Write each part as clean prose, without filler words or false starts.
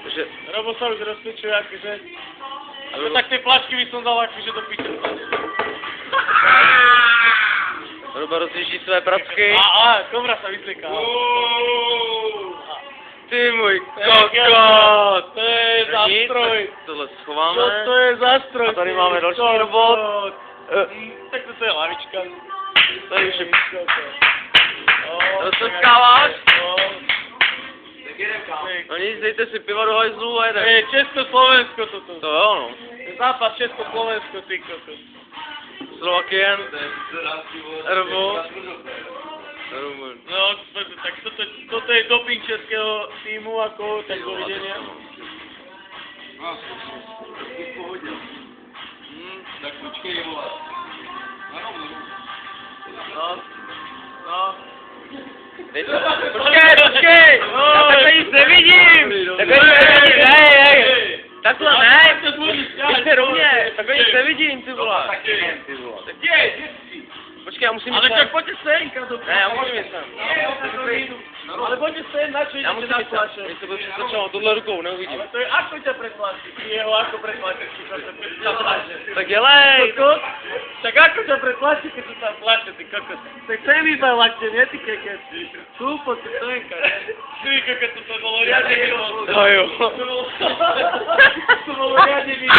Že... Robo sa už rozsvičuje, akože... Ale tak tie flašky by som dal akože do piče. Robo rozjíždí své pracky. Kobra sa vyzliká. Ty můj kokot! To je zástroj. Tohle schováme. Co to je zástroj? A tady máme další robot. Tak to je lavička. Tady už je... Rozskáváš? No nic, dejte si piva do hajzlu a jedem. Česko-Slovensko toto. To jo, no. Zápas Česko-Slovensko, ty kokot. Slovakien. Robo. Rumun. No, tak toto je doping českého týmu, ako, tak dovidenia. Tak počkej, vole. No. Počkej! Já takhle nic nevidím! Takhle nic nevidím, hej! Takhle ne! Pojďte rovně! Takhle nic nevidím, ty vole! Ty vole. Kde? Počkej, já musím jít Ale sem. tak pojďte sem, Kato. Ne, já musím jít sem. Ale pojďte sem, na čo Já idete musím na jít sem. flaše? Když to bude přesvědčeno tohle rukou, neuvidím. Ale to je ako ťa pretlačí? Jeho ako pretlačí, keď sa tam flaše? Tak dělej! Kokot? Tak ako ťa pretlačí, keď sa tam flaše, ty kokot? Tak sem iba lakte, nie ty keket. Tu, poď si stojenka. Ty kokot, to bolo riadne mimo. No jo. To bolo riadne mimo.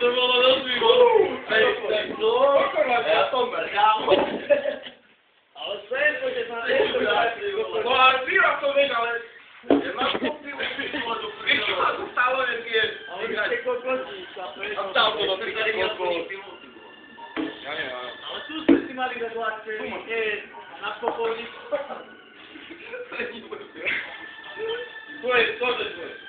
To bolo dosť mimo. Ja som mrdal. Ale sem, poďte sa na No a piva to vieš, ale... Máš pivo, vieš čo ma tu stalo, nepiješ. Ale vy ste kokotí, chápeš? A stál to do 30 rokov. Ja neviem. Ale tu ste si mali dať ľahké, nie na skopovník. To je, to je.